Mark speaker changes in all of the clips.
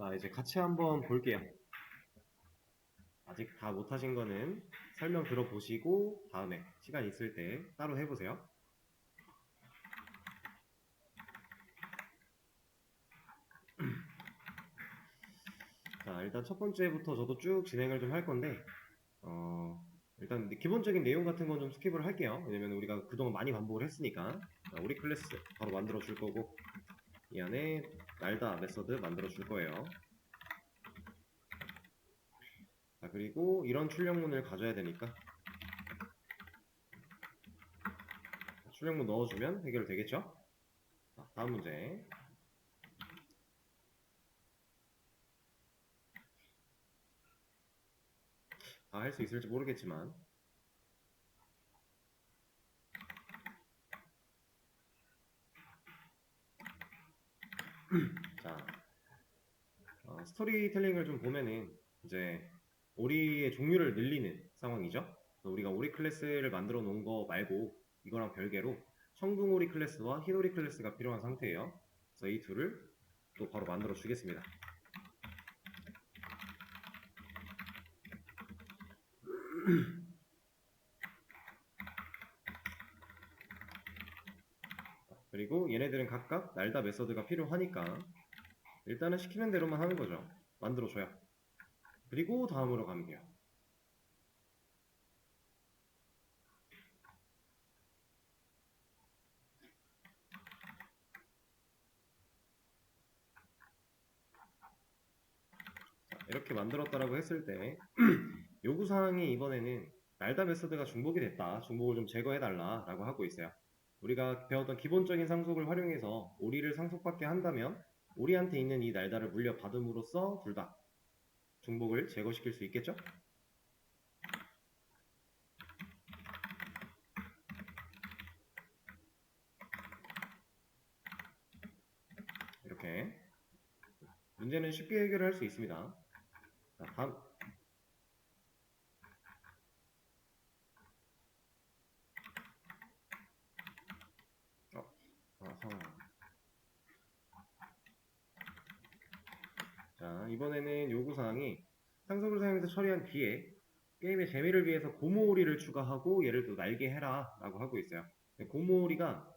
Speaker 1: 자, 이제 같이 한번 볼게요. 아직 다 못하신 거는 설명 들어보시고 다음에 시간 있을 때 따로 해보세요. 자, 일단 첫 번째부터 저도 쭉 진행을 좀 할 건데 일단 기본적인 내용 같은 건 좀 스킵을 할게요. 왜냐면 우리가 그동안 많이 반복을 했으니까. 자, 우리 클래스 바로 만들어 줄 거고 이 안에 날다 메서드 만들어 줄 거예요. 자, 그리고 이런 출력문을 가져야 되니까 출력문 넣어주면 해결되겠죠? 자, 다음 문제. 다 할 수 있을지 모르겠지만 자, 스토리텔링을 좀 보면은 이제 오리의 종류를 늘리는 상황이죠. 우리가 오리 클래스를 만들어 놓은 거 말고 이거랑 별개로 청둥 오리 클래스와 흰 오리 클래스가 필요한 상태예요. 그래서 이 둘을 또 바로 만들어 주겠습니다. 그리고 얘네들은 각각 날다 메서드가 필요하니까 일단은 시키는 대로만 하는 거죠. 만들어줘요. 그리고 다음으로 가면 돼요. 자, 이렇게 만들었다라고 했을 때 요구사항이 이번에는 날다 메서드가 중복이 됐다. 중복을 좀 제거해달라 라고 하고 있어요. 우리가 배웠던 기본적인 상속을 활용해서 오리를 상속받게 한다면 오리한테 있는 이 날다를 물려받음으로써 둘 다 중복을 제거시킬 수 있겠죠? 이렇게 문제는 쉽게 해결할 수 있습니다. 자, 다음 자, 이번에는 요구사항이 상속을 사용해서 처리한 뒤에 게임의 재미를 위해서 고무오리를 추가하고 얘를 또 날게 해라 라고 하고 있어요. 고무오리가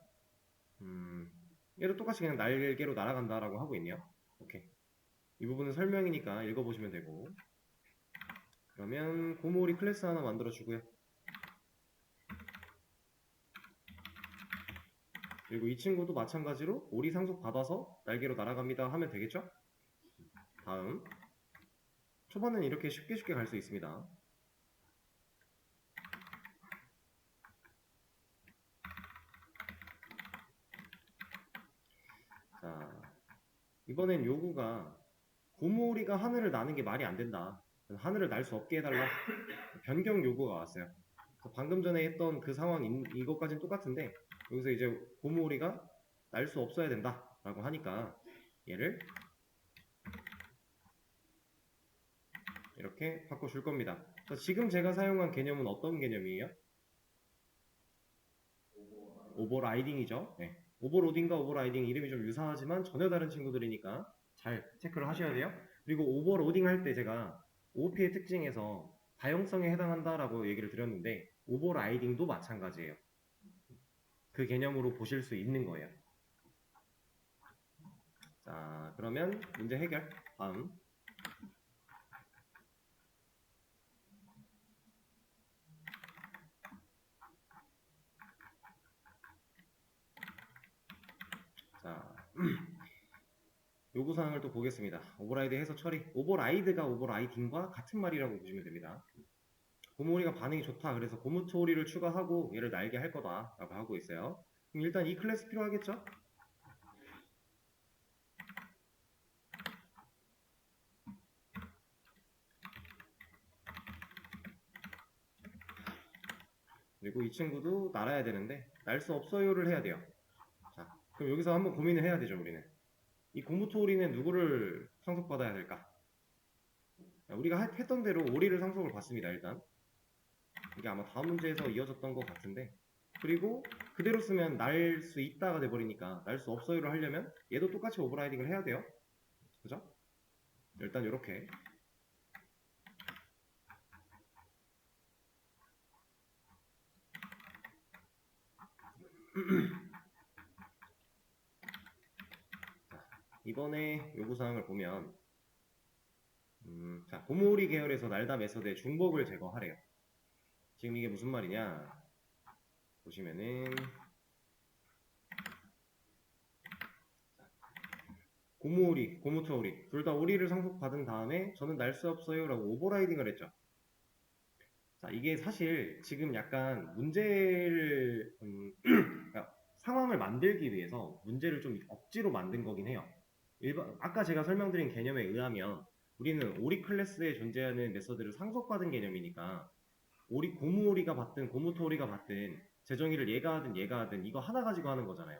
Speaker 1: 얘도 똑같이 그냥 날개로 날아간다 라고 하고 있네요. 오케이. 이 부분은 설명이니까 읽어보시면 되고 그러면 고무오리 클래스 하나 만들어 주고요. 그리고 이 친구도 마찬가지로 오리 상속 받아서 날개로 날아갑니다 하면 되겠죠? 다음 초반은 이렇게 쉽게 갈 수 있습니다. 자, 이번엔 요구가 고무오리가 하늘을 나는 게 말이 안 된다. 하늘을 날 수 없게 해달라. 변경 요구가 왔어요. 방금 전에 했던 그 상황 이것까지는 똑같은데 여기서 이제 고무오리가 날 수 없어야 된다 라고 하니까 얘를 이렇게 바꿔줄 겁니다. 지금 제가 사용한 개념은 어떤 개념이에요? 오버라이딩이죠. 네. 오버로딩과 오버라이딩 이름이 좀 유사하지만 전혀 다른 친구들이니까 잘 체크를 하셔야 돼요. 그리고 오버로딩 할 때 제가 OOP의 특징에서 다용성에 해당한다라고 얘기를 드렸는데 오버라이딩도 마찬가지예요. 그 개념으로 보실 수 있는 거예요. 자, 그러면 문제 해결. 다음. 자, 요구사항을 또 보겠습니다. 오버라이드 해서 처리. 오버라이드가 오버라이딩과 같은 말이라고 보시면 됩니다. 고무오리가 반응이 좋다. 그래서 고무토오리를 추가하고 얘를 날게 할 거다. 라고 하고 있어요. 그럼 일단 이 클래스 필요하겠죠? 그리고 이 친구도 날아야 되는데 날 수 없어요를 해야 돼요. 자, 그럼 여기서 한번 고민을 해야 되죠, 우리는. 이 고무토오리는 누구를 상속받아야 될까? 우리가 했던 대로 오리를 상속을 받습니다, 일단. 이게 아마 다음 문제에서 이어졌던 것 같은데 그리고 그대로 쓰면 날 수 있다가 돼버리니까 날 수 없어요를 하려면 얘도 똑같이 오버라이딩을 해야 돼요. 그죠? 일단 이렇게 이번에 요구사항을 보면 자, 고모리 계열에서 날다 메서드의 중복을 제거하래요. 지금 이게 무슨 말이냐 보시면은 고모오리, 고무토오리 둘 다 오리를 상속받은 다음에 저는 날 수 없어요 라고 오버라이딩을 했죠. 자, 이게 사실 지금 약간 문제를 그러니까 상황을 만들기 위해서 문제를 좀 억지로 만든 거긴 해요. 아까 제가 설명드린 개념에 의하면 우리는 오리 클래스에 존재하는 메서드를 상속받은 개념이니까 고무오리가 받든 고무토오리가 받든 재정의를 얘가 하든 이거 하나 가지고 하는 거잖아요.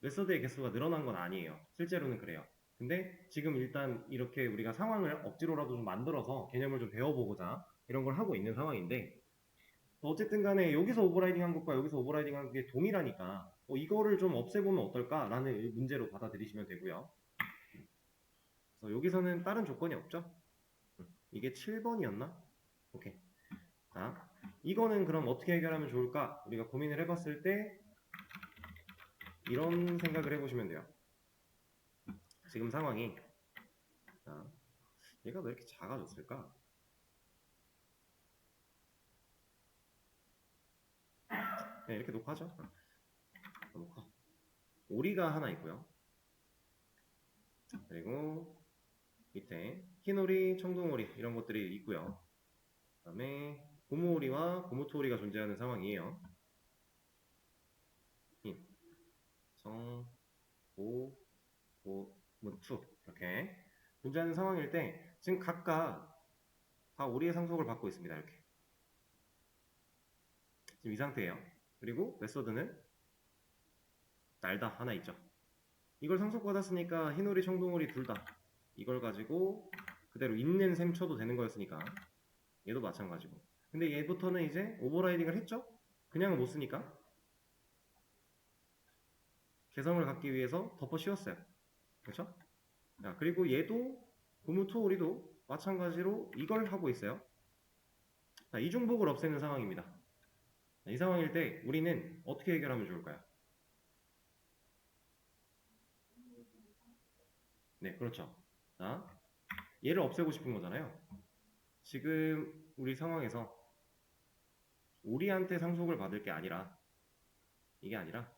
Speaker 1: 메서드의 개수가 늘어난 건 아니에요. 실제로는 그래요. 근데 지금 일단 이렇게 우리가 상황을 억지로라도 좀 만들어서 개념을 좀 배워보고자 이런 걸 하고 있는 상황인데 어쨌든 간에 여기서 오버라이딩 한 것과 여기서 오버라이딩 한 게 동일하니까 이거를 좀 없애보면 어떨까라는 문제로 받아들이시면 되고요. 그래서 여기서는 다른 조건이 없죠? 이게 7번이었나? 오케이. 자, 이거는 그럼 어떻게 해결하면 좋을까? 우리가 고민을 해봤을 때 이런 생각을 해보시면 돼요. 지금 상황이 자, 얘가 왜 이렇게 작아졌을까? 네, 이렇게 녹화하죠? 너무 커. 오리가 하나 있고요. 그리고 밑에 흰오리, 청둥오리 이런 것들이 있고요. 그 다음에 고무오리와 고무토오리가 존재하는 상황이에요. 흰, 청, 고, 무투 이렇게 존재하는 상황일 때 지금 각각 다 오리의 상속을 받고 있습니다. 이렇게 지금 이 상태예요. 그리고 메서드는 날다 하나 있죠. 이걸 상속받았으니까 흰오리, 청둥오리 둘 다 이걸 가지고 그대로 있는 셈 쳐도 되는 거였으니까 얘도 마찬가지고. 근데 얘부터는 이제 오버라이딩을 했죠? 그냥은 못 쓰니까 개성을 갖기 위해서 덮어 씌웠어요. 그렇죠? 자, 그리고 얘도 고무토오리도 마찬가지로 이걸 하고 있어요. 자, 이중복을 없애는 상황입니다. 자, 이 상황일 때 우리는 어떻게 해결하면 좋을까요? 네, 그렇죠. 자, 얘를 없애고 싶은 거잖아요. 지금 우리 상황에서 오리한테 상속을 받을 게 아니라 이게 아니라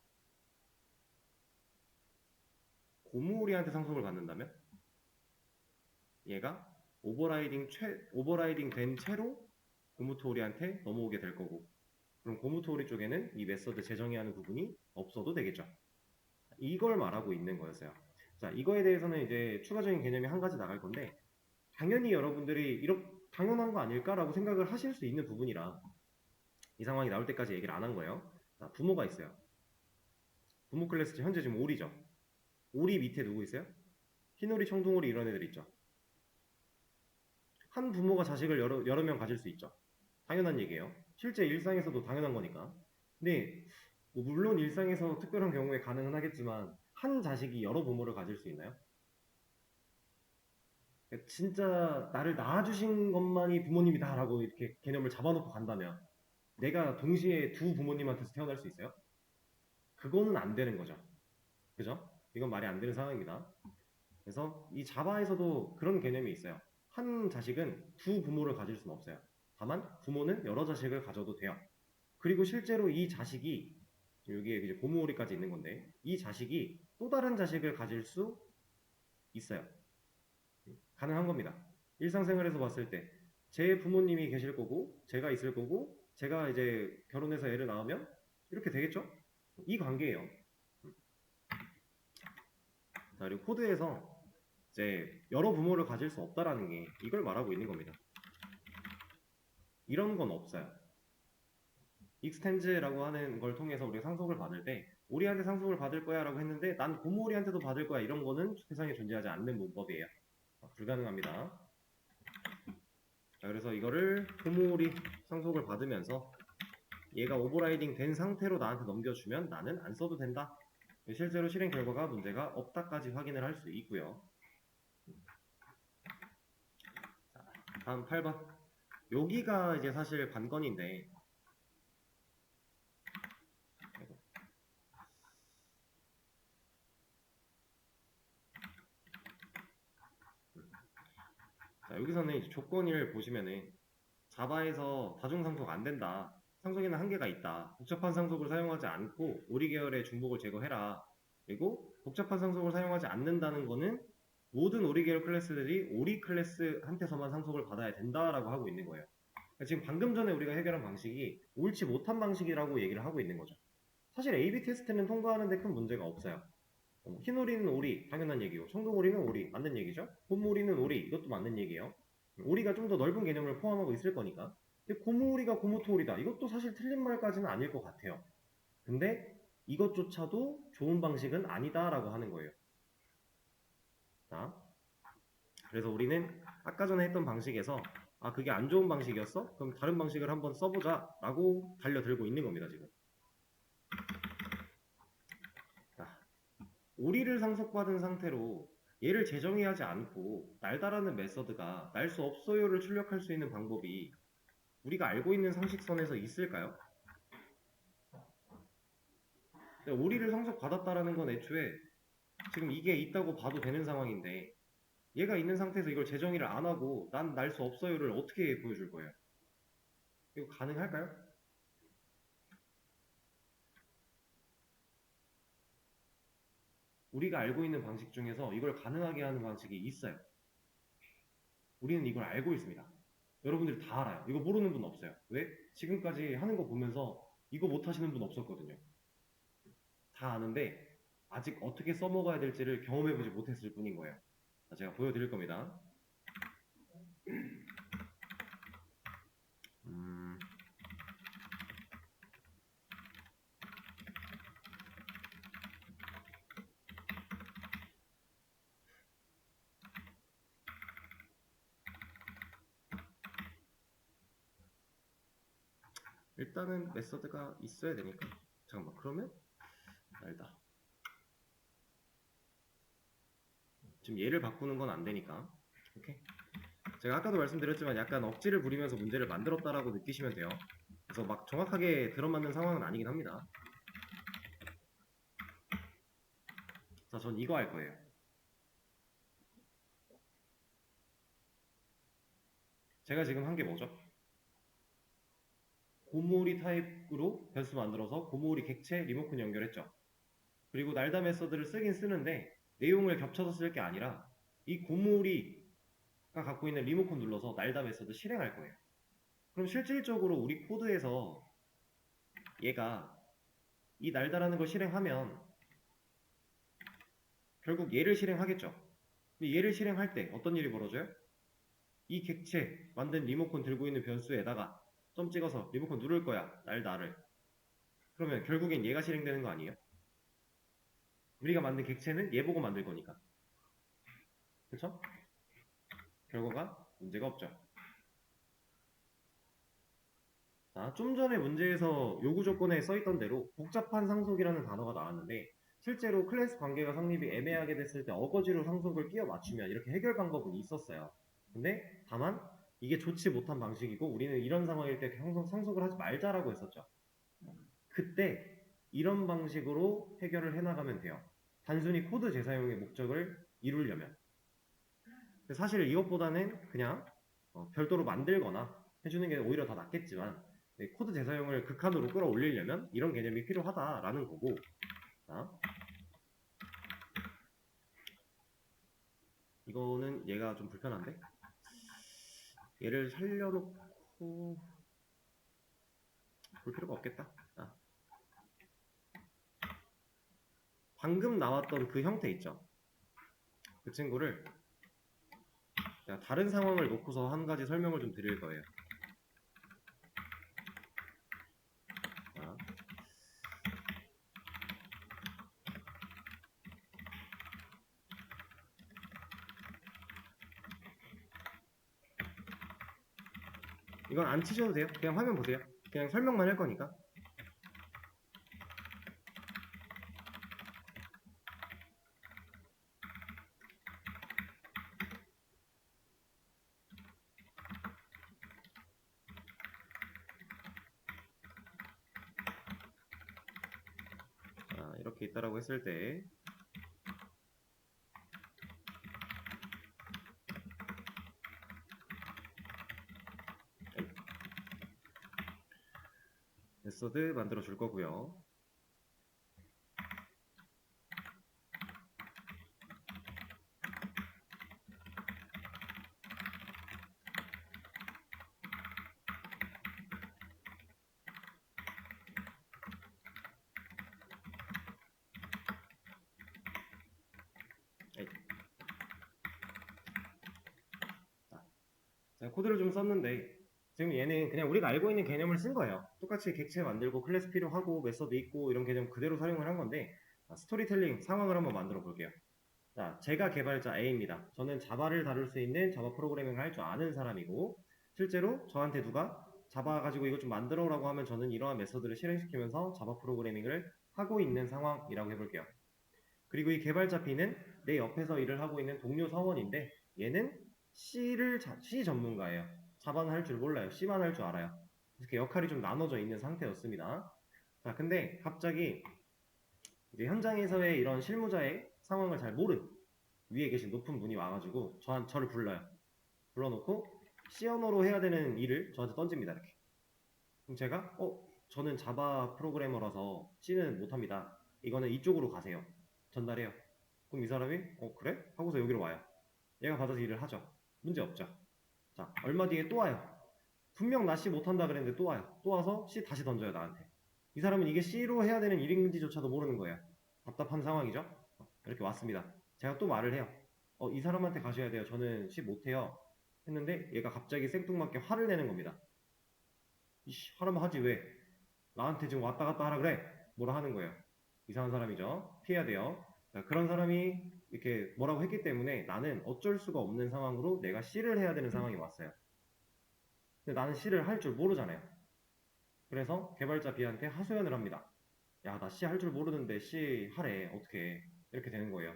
Speaker 1: 고무오리한테 상속을 받는다면 얘가 오버라이딩 된 채로 고무토오리한테 넘어오게 될 거고 그럼 고무토오리 쪽에는 이 메서드 재정의하는 부분이 없어도 되겠죠. 이걸 말하고 있는 거였어요. 자, 이거에 대해서는 이제 추가적인 개념이 한 가지 나갈 건데 당연히 여러분들이 이렇게 당연한 거 아닐까라고 생각을 하실 수 있는 부분이라 이 상황이 나올 때까지 얘기를 안 한 거예요. 자, 부모가 있어요. 부모 클래스 현재 지금 오리죠. 오리 밑에 누구 있어요? 흰오리, 청둥오리 이런 애들 있죠. 한 부모가 자식을 여러 명 가질 수 있죠. 당연한 얘기예요. 실제 일상에서도 당연한 거니까. 근데 뭐 물론 일상에서 특별한 경우에 가능은 하겠지만 한 자식이 여러 부모를 가질 수 있나요? 진짜 나를 낳아주신 것만이 부모님이다라고 이렇게 개념을 잡아놓고 간다면 내가 동시에 두 부모님한테서 태어날 수 있어요? 그거는 안 되는 거죠. 그죠? 이건 말이 안 되는 상황입니다. 그래서 이 자바에서도 그런 개념이 있어요. 한 자식은 두 부모를 가질 수는 없어요. 다만 부모는 여러 자식을 가져도 돼요. 그리고 실제로 이 자식이 여기에 이제 고무오리까지 있는 건데 이 자식이 또 다른 자식을 가질 수 있어요. 가능한 겁니다. 일상생활에서 봤을 때 제 부모님이 계실 거고 제가 있을 거고 제가 이제 결혼해서 애를 낳으면 이렇게 되겠죠? 이 관계예요. 자, 그리고 코드에서 이제 여러 부모를 가질 수 없다라는 게 이걸 말하고 있는 겁니다. 이런 건 없어요. 익스텐즈라고 하는 걸 통해서 우리가 상속을 받을 때 오리한테 상속을 받을 거야 라고 했는데 난 고모오리한테도 받을 거야 이런 거는 세상에 존재하지 않는 문법이에요. 불가능합니다. 자, 그래서 이거를 고모오리 상속을 받으면서 얘가 오버라이딩 된 상태로 나한테 넘겨주면 나는 안 써도 된다. 실제로 실행 결과가 문제가 없다까지 확인을 할 수 있고요. 다음 8번. 여기가 이제 사실 관건인데, 자, 여기서는 이제 조건을 보시면은 자바에서 다중상속 안 된다. 상속에는 한계가 있다. 복잡한 상속을 사용하지 않고 오리 계열의 중복을 제거해라. 그리고 복잡한 상속을 사용하지 않는다는 거는 모든 오리 계열 클래스들이 오리 클래스한테서만 상속을 받아야 된다라고 하고 있는 거예요. 그러니까 지금 방금 전에 우리가 해결한 방식이 옳지 못한 방식이라고 얘기를 하고 있는 거죠. 사실 A/B 테스트는 통과하는데 큰 문제가 없어요. 흰 오리는 오리, 당연한 얘기고, 청동 오리는 오리, 맞는 얘기죠. 곰 오리는 오리, 이것도 맞는 얘기예요. 오리가 좀 더 넓은 개념을 포함하고 있을 거니까. 근데 고무오리가 고무토오리다. 이것도 사실 틀린 말까지는 아닐 것 같아요. 근데 이것조차도 좋은 방식은 아니다라고 하는 거예요. 자, 그래서 우리는 아까 전에 했던 방식에서 아, 그게 안 좋은 방식이었어? 그럼 다른 방식을 한번 써보자 라고 달려들고 있는 겁니다, 지금. 자, 오리를 상속받은 상태로 얘를 재정의하지 않고 날다라는 메서드가 날 수 없어요를 출력할 수 있는 방법이 우리가 알고 있는 상식선에서 있을까요? 오리를 상속받았다라는 건 애초에 지금 이게 있다고 봐도 되는 상황인데 얘가 있는 상태에서 이걸 재정의를 안 하고 난 날 수 없어요를 어떻게 보여줄 거예요? 이거 가능할까요? 우리가 알고 있는 방식 중에서 이걸 가능하게 하는 방식이 있어요. 우리는 이걸 알고 있습니다. 여러분들이 다 알아요. 이거 모르는 분 없어요. 왜? 지금까지 하는 거 보면서 이거 못 하시는 분 없었거든요. 다 아는데 아직 어떻게 써먹어야 될지를 경험해보지 못했을 뿐인 거예요. 자, 제가 보여드릴 겁니다. 일단은 메서드가 있어야 되니까 잠깐만 그러면 알다 지금 얘를 바꾸는 건 안 되니까 오케이 제가 아까도 말씀드렸지만 약간 억지를 부리면서 문제를 만들었다라고 느끼시면 돼요. 그래서 막 정확하게 들어맞는 상황은 아니긴 합니다. 자, 전 이거 할 거예요. 제가 지금 한 게 뭐죠? 고무오리 타입으로 변수 만들어서 고무오리 객체 리모컨 연결했죠. 그리고 날다 메서드를 쓰긴 쓰는데 내용을 겹쳐서 쓸 게 아니라 이 고무오리가 갖고 있는 리모컨 눌러서 날다 메서드 실행할 거예요. 그럼 실질적으로 우리 코드에서 얘가 이 날다라는 걸 실행하면 결국 얘를 실행하겠죠. 근데 얘를 실행할 때 어떤 일이 벌어져요? 이 객체 만든 리모컨 들고 있는 변수에다가 점 찍어서 리모컨 누를 거야. 날다를. 그러면 결국엔 얘가 실행되는 거 아니에요? 우리가 만든 객체는 얘 보고 만들 거니까. 그쵸? 결과가 문제가 없죠. 자, 좀 전에 문제에서 요구 조건에 써있던 대로 복잡한 상속이라는 단어가 나왔는데 실제로 클래스 관계가 성립이 애매하게 됐을 때 어거지로 상속을 끼워 맞추면 이렇게 해결 방법은 있었어요. 근데 다만 이게 좋지 못한 방식이고 우리는 이런 상황일 때 상속을 하지 말자라고 했었죠. 그때 이런 방식으로 해결을 해나가면 돼요. 단순히 코드 재사용의 목적을 이루려면. 사실 이것보다는 그냥 별도로 만들거나 해주는 게 오히려 더 낫겠지만 코드 재사용을 극한으로 끌어올리려면 이런 개념이 필요하다라는 거고. 자, 이거는 얘가 좀 불편한데 얘를 살려놓고 볼 필요가 없겠다. 자, 방금 나왔던 그 형태 있죠. 그 친구를 제가 다른 상황을 놓고서 한 가지 설명을 좀 드릴 거예요. 자, 이건 안 치셔도 돼요. 그냥 화면 보세요. 그냥 설명만 할 거니까. 이렇게 있다라고 했을 때 메서드 만들어 줄 거고요. 제가 코드를 좀 썼는데 지금 얘는 그냥 우리가 알고 있는 개념을 쓴 거예요. 똑같이 객체 만들고 클래스 필요하고 메서드 있고 이런 개념 그대로 사용을 한 건데 스토리텔링 상황을 한번 만들어 볼게요. 자, 제가 개발자 A입니다. 저는 자바를 다룰 수 있는 자바 프로그래밍을 할 줄 아는 사람이고 실제로 저한테 누가 자바 가지고 이거 좀 만들어라고 하면 저는 이러한 메서드를 실행시키면서 자바 프로그래밍을 하고 있는 상황이라고 해볼게요. 그리고 이 개발자 B는 내 옆에서 일을 하고 있는 동료 사원인데 얘는 C 전문가예요. 자바는 할 줄 몰라요. C만 할 줄 알아요. 이렇게 역할이 좀 나눠져 있는 상태였습니다. 자, 근데 갑자기 이제 현장에서의 이런 실무자의 상황을 잘 모른 위에 계신 높은 분이 와가지고 저를 불러요. 불러놓고 C 언어로 해야 되는 일을 저한테 던집니다. 이렇게. 그럼 제가 저는 자바 프로그래머라서 C는 못합니다. 이거는 이쪽으로 가세요. 전달해요. 그럼 이 사람이 그래? 하고서 여기로 와요. 얘가 받아서 일을 하죠. 문제 없죠. 자, 얼마 뒤에 또 와요. 분명 나 C 못한다 그랬는데 또 와요. 또 와서 C 다시 던져요, 나한테. 이 사람은 이게 C로 해야 되는 일인지조차도 모르는 거예요. 답답한 상황이죠. 이렇게 왔습니다. 제가 또 말을 해요. 이 사람한테 가셔야 돼요. 저는 C 못해요. 했는데 얘가 갑자기 생뚱맞게 화를 내는 겁니다. 이씨, 화나면 하지 왜? 나한테 지금 왔다 갔다 하라 그래? 뭐라 하는 거예요. 이상한 사람이죠. 피해야 돼요. 그런 사람이 이렇게 뭐라고 했기 때문에 나는 어쩔 수가 없는 상황으로 내가 C를 해야 되는 상황이 왔어요. 근데 나는 C를 할 줄 모르잖아요. 그래서 개발자 B한테 하소연을 합니다. 야, 나 C 할 줄 모르는데 C 하래. 어떻게 이렇게 되는 거예요.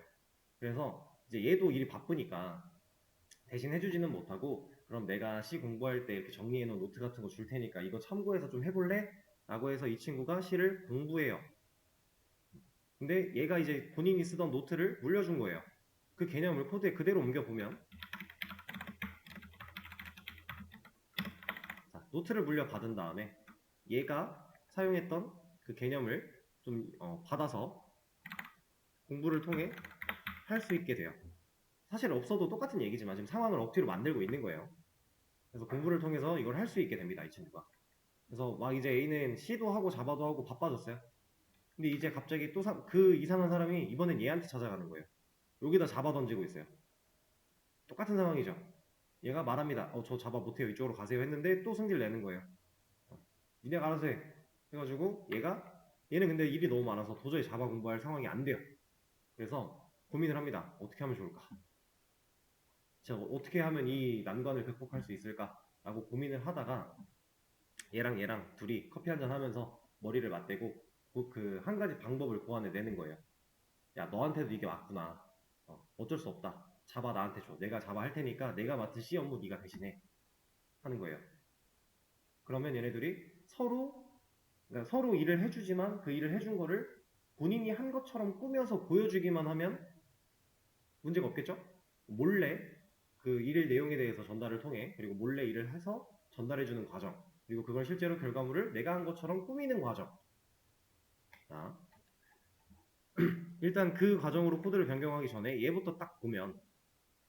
Speaker 1: 그래서 이제 얘도 일이 바쁘니까 대신 해주지는 못하고 그럼 내가 C 공부할 때 이렇게 정리해놓은 노트 같은 거 줄 테니까 이거 참고해서 좀 해볼래? 라고 해서 이 친구가 C를 공부해요. 근데 얘가 이제 본인이 쓰던 노트를 물려준 거예요. 그 개념을 코드에 그대로 옮겨보면 자, 노트를 물려받은 다음에 얘가 사용했던 그 개념을 좀 받아서 공부를 통해 할 수 있게 돼요. 사실 없어도 똑같은 얘기지만 지금 상황을 억지로 만들고 있는 거예요. 그래서 공부를 통해서 이걸 할 수 있게 됩니다, 이 친구가. 그래서 막 이제 A는 C도 하고 자바도 하고 바빠졌어요. 근데 이제 갑자기 또 그 이상한 사람이 이번엔 얘한테 찾아가는 거예요. 여기다 자바 던지고 있어요. 똑같은 상황이죠. 얘가 말합니다. 저 자바 못해요. 이쪽으로 가세요. 했는데 또 승질 내는 거예요. 니네가 알아서 해. 해가지고 얘는 근데 일이 너무 많아서 도저히 자바 공부할 상황이 안 돼요. 그래서 고민을 합니다. 어떻게 하면 좋을까? 제가 어떻게 하면 이 난관을 극복할 수 있을까? 라고 고민을 하다가 얘랑 둘이 커피 한잔 하면서 머리를 맞대고 그 한 가지 방법을 고안해내는 거예요. 야, 너한테도 이게 왔구나. 어쩔 수 없다. 자바 나한테 줘. 내가 자바 할 테니까 내가 맡은 C 업무 네가 대신해. 하는 거예요. 그러면 얘네들이 그러니까 서로 일을 해주지만 그 일을 해준 거를 본인이 한 것처럼 꾸며서 보여주기만 하면 문제가 없겠죠? 몰래 그 일 내용에 대해서 전달을 통해 그리고 몰래 일을 해서 전달해주는 과정 그리고 그걸 실제로 결과물을 내가 한 것처럼 꾸미는 과정. 자, 일단 그 과정으로 코드를 변경하기 전에 얘부터 딱 보면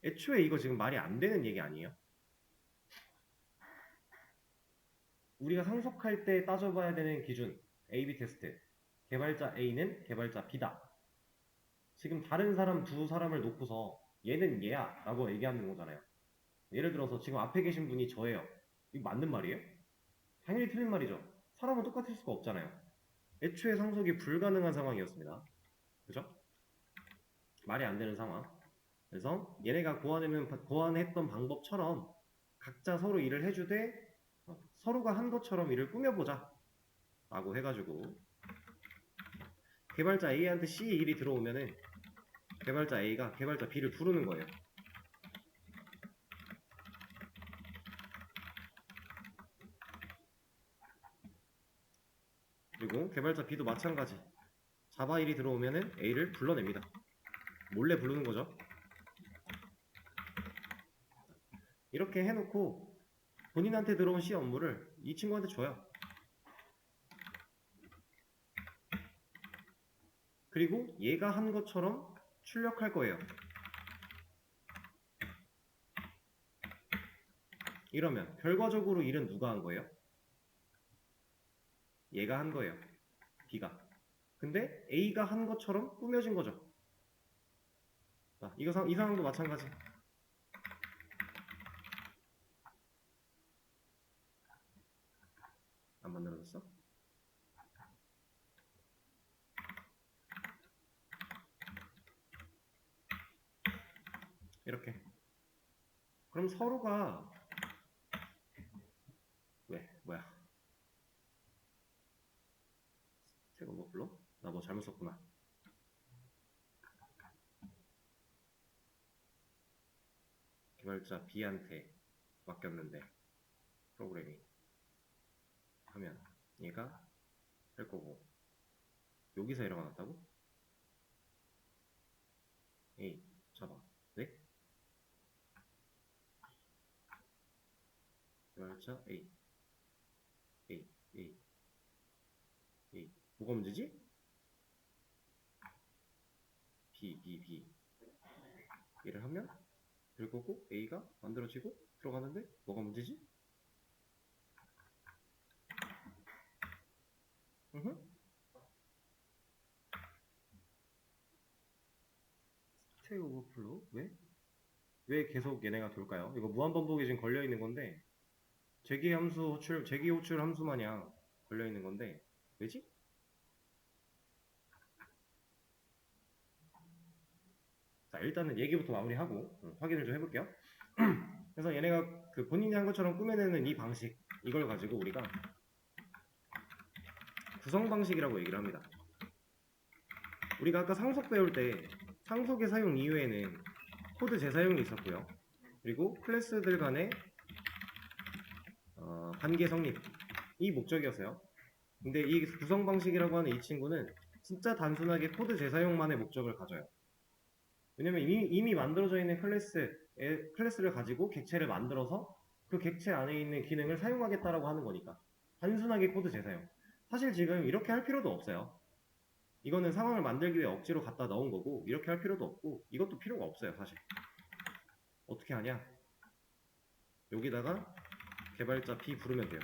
Speaker 1: 애초에 이거 지금 말이 안 되는 얘기 아니에요? 우리가 상속할 때 따져봐야 되는 기준 A-B 테스트 개발자 A는 개발자 B다. 지금 다른 사람 두 사람을 놓고서 얘는 얘야 라고 얘기하는 거잖아요. 예를 들어서 지금 앞에 계신 분이 저예요. 이거 맞는 말이에요? 당연히 틀린 말이죠. 사람은 똑같을 수가 없잖아요. 애초에 상속이 불가능한 상황이었습니다. 그죠? 말이 안 되는 상황. 그래서 얘네가 고안했던 방법처럼 각자 서로 일을 해주되 서로가 한 것처럼 일을 꾸며보자 라고 해가지고 개발자 A한테 C 일이 들어오면은 개발자 A가 개발자 B를 부르는 거예요. 그리고 개발자 B도 마찬가지. 자바 1이 들어오면은 A를 불러냅니다. 몰래 부르는 거죠. 이렇게 해놓고 본인한테 들어온 C 업무를 이 친구한테 줘요. 그리고 얘가 한 것처럼 출력할 거예요. 이러면 결과적으로 일은 누가 한 거예요? 얘가 한 거예요. B가. 근데 A가 한 것처럼 꾸며진 거죠. 자, 이 상황도 마찬가지. 안 만들어졌어? 이렇게. 그럼 서로가 뭐야? 제가 뭐 불러? 나 뭐 잘못 썼구나. 개발자 B한테 맡겼는데 프로그래밍 하면 얘가 할 거고 여기서 에러가 났다고? 에이 잡아. 네? 개발자 A 뭐가 문제지? B 얘를 하면 될 거고 A가 만들어지고 들어가는데 뭐가 문제지? 스택 오버플로우? 왜 계속 얘네가 돌까요? 이거 무한반복에 지금 걸려있는 건데 재기 호출 함수 마냥 걸려있는 건데 왜지? 자, 일단은 얘기부터 마무리하고 확인을 좀 해볼게요. 그래서 얘네가 그 본인이 한 것처럼 꾸며내는 이 방식, 이걸 가지고 우리가 구성 방식이라고 얘기를 합니다. 우리가 아까 상속 배울 때 상속의 사용 이후에는 코드 재사용이 있었고요. 그리고 클래스들 간의 관계 성립, 이 목적이었어요. 근데 이 구성 방식이라고 하는 이 친구는 진짜 단순하게 코드 재사용만의 목적을 가져요. 왜냐면 이미 만들어져 있는 클래스를 가지고 객체를 만들어서 그 객체 안에 있는 기능을 사용하겠다라고 하는 거니까. 단순하게 코드 재사용. 사실 지금 이렇게 할 필요도 없어요. 이거는 상황을 만들기 위해 억지로 갖다 넣은 거고 이렇게 할 필요도 없고 이것도 필요가 없어요. 사실 어떻게 하냐, 여기다가 개발자 B 부르면 돼요.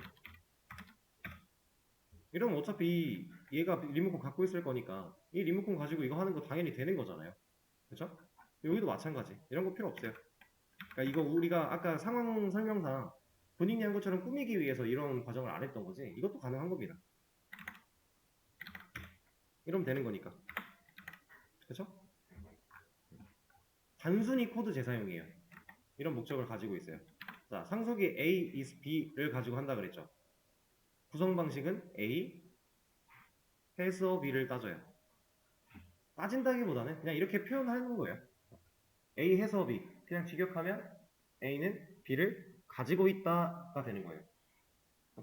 Speaker 1: 이러면 어차피 얘가 리모컨 갖고 있을 거니까 이 리모컨 가지고 이거 하는 거 당연히 되는 거잖아요. 그쵸? 여기도 마찬가지. 이런 거 필요 없어요. 그러니까 이거 우리가 아까 상황 설명상 본인이 한 것처럼 꾸미기 위해서 이런 과정을 안 했던 거지. 이것도 가능한 겁니다. 이러면 되는 거니까. 그쵸? 단순히 코드 재사용이에요. 이런 목적을 가지고 있어요. 자, 상속이 A is B를 가지고 한다 그랬죠. 구성 방식은 A 해서 B를 따져요. 따진다기보다는 그냥 이렇게 표현하는 거예요. A 해서 B. 그냥 직역하면 A는 B를 가지고 있다가 되는 거예요.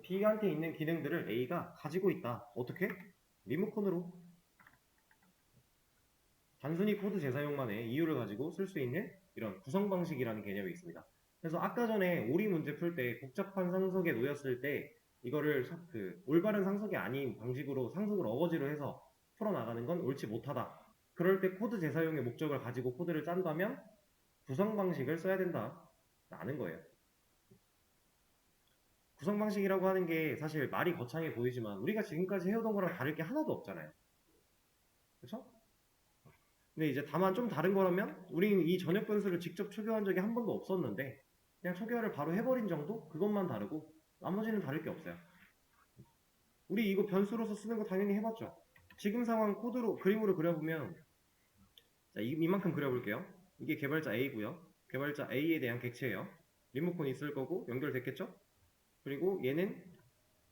Speaker 1: B한테 있는 기능들을 A가 가지고 있다. 어떻게? 리모컨으로. 단순히 코드 재사용만의 이유를 가지고 쓸 수 있는 이런 구성 방식이라는 개념이 있습니다. 그래서 아까 전에 오리 문제 풀 때 복잡한 상속에 놓였을 때 이거를 올바른 상속이 아닌 방식으로 상속을 어거지로 해서 풀어나가는 건 옳지 못하다. 그럴 때 코드 재사용의 목적을 가지고 코드를 짠다면 구성 방식을 써야 된다. 라는 거예요. 구성 방식이라고 하는 게 사실 말이 거창해 보이지만 우리가 지금까지 해오던 거랑 다를 게 하나도 없잖아요. 그쵸? 근데 이제 다만 좀 다른 거라면 우리는 이 전역 변수를 직접 초기화한 적이 한 번도 없었는데 그냥 초기화를 바로 해버린 정도? 그것만 다르고 나머지는 다를 게 없어요. 우리 이거 변수로서 쓰는 거 당연히 해봤죠. 지금 상황 코드로 그림으로 그려보면 자, 이만큼 그려볼게요. 이게 개발자 A고요. 개발자 A에 대한 객체예요. 리모컨이 있을 거고 연결됐겠죠? 그리고 얘는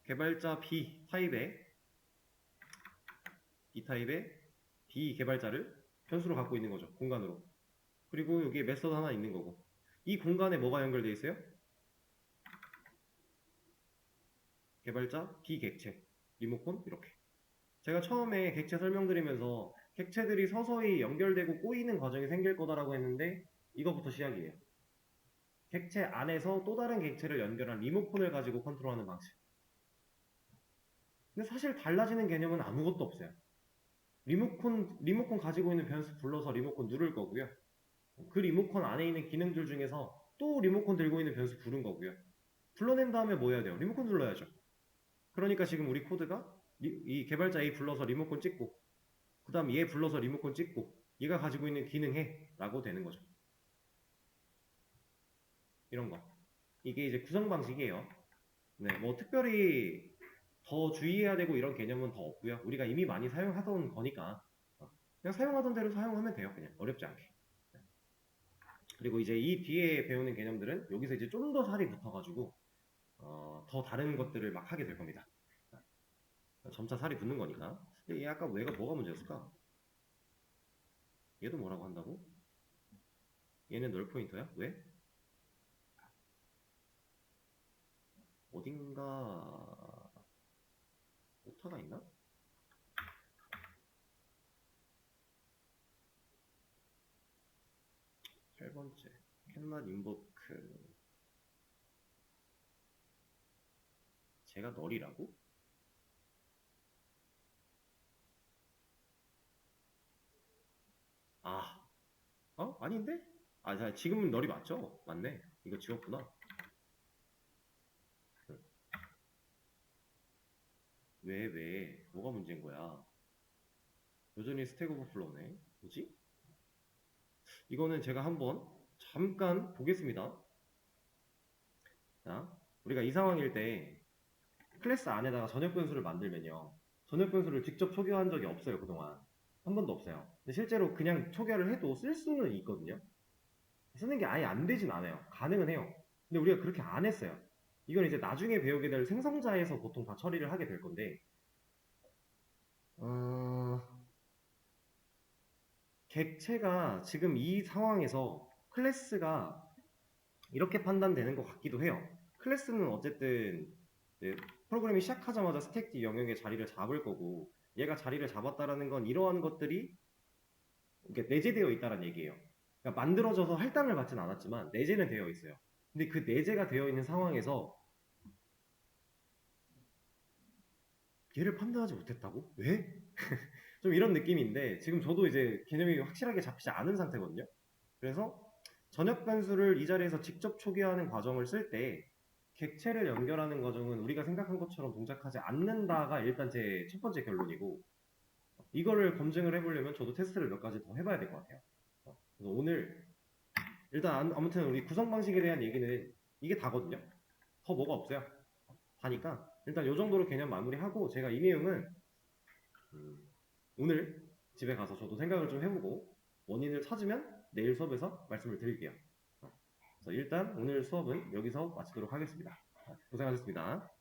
Speaker 1: 개발자 B 타입의 B 개발자를 변수로 갖고 있는 거죠. 공간으로. 그리고 여기에 메서드 하나 있는 거고. 이 공간에 뭐가 연결되어 있어요? 개발자 B 객체 리모컨 이렇게. 제가 처음에 객체 설명드리면서 객체들이 서서히 연결되고 꼬이는 과정이 생길 거다라고 했는데 이거부터 시작이에요. 객체 안에서 또 다른 객체를 연결한 리모컨을 가지고 컨트롤하는 방식. 근데 사실 달라지는 개념은 아무것도 없어요. 리모컨 가지고 있는 변수 불러서 리모컨 누를 거고요. 그 리모컨 안에 있는 기능들 중에서 또 리모컨 들고 있는 변수 부른 거고요. 불러낸 다음에 뭐 해야 돼요? 리모컨 눌러야죠. 그러니까 지금 우리 코드가 이 개발자 A 불러서 리모컨 찍고 그 다음 얘 불러서 리모컨 찍고 얘가 가지고 있는 기능 해 라고 되는 거죠. 이런 거. 이게 이제 구성 방식이에요. 네, 뭐 특별히 더 주의해야 되고 이런 개념은 더 없고요. 우리가 이미 많이 사용하던 거니까 그냥 사용하던 대로 사용하면 돼요. 그냥 어렵지 않게. 그리고 이제 이 뒤에 배우는 개념들은 여기서 이제 좀 더 살이 붙어가지고 더 다른 것들을 막 하게 될 겁니다. 점차 살이 붙는 거니까. 얘 아까 뭐가 문제였을까? 얘도 뭐라고 한다고? 얘는 널 포인터야? 왜? 어딘가 오타가 있나? 8번째 캔낫 인버크 제가 널이라고? 아, 아닌데? 지금은 널이 맞죠? 맞네. 이거 지웠구나. 왜? 뭐가 문제인 거야? 여전히 스택 오버플로우네. 뭐지? 이거는 제가 한번 잠깐 보겠습니다. 자, 우리가 이 상황일 때 클래스 안에다가 전역 변수를 만들면요. 전역 변수를 직접 초기화한 적이 없어요, 그동안. 한 번도 없어요. 근데 실제로 그냥 초기화를 해도 쓸 수는 있거든요. 쓰는 게 아예 안 되진 않아요. 가능은 해요. 근데 우리가 그렇게 안 했어요. 이건 이제 나중에 배우게 될 생성자에서 보통 다 처리를 하게 될 건데, 어, 객체가 지금 이 상황에서 클래스가 이렇게 판단되는 것 같기도 해요. 클래스는 어쨌든 프로그램이 시작하자마자 스택 D 영역에 자리를 잡을 거고 얘가 자리를 잡았다라는 건 이러한 것들이 내재되어 있다는 얘기예요. 그러니까 만들어져서 할당을 받진 않았지만 내재는 되어 있어요. 근데 그 내재가 되어 있는 상황에서 얘를 판단하지 못했다고? 왜? 좀 이런 느낌인데 지금 저도 이제 개념이 확실하게 잡히지 않은 상태거든요. 그래서 전역 변수를 이 자리에서 직접 초기화하는 과정을 쓸 때 객체를 연결하는 과정은 우리가 생각한 것처럼 동작하지 않는다가 일단 제 첫 번째 결론이고 이거를 검증을 해보려면 저도 테스트를 몇 가지 더 해봐야 될 것 같아요. 그래서 오늘 일단 아무튼 우리 구성 방식에 대한 얘기는 이게 다거든요. 더 뭐가 없어요. 다니까 일단 이 정도로 개념 마무리하고 제가 이 내용은 오늘 집에 가서 저도 생각을 좀 해보고 원인을 찾으면 내일 수업에서 말씀을 드릴게요. 그래서 일단 오늘 수업은 여기서 마치도록 하겠습니다. 고생하셨습니다.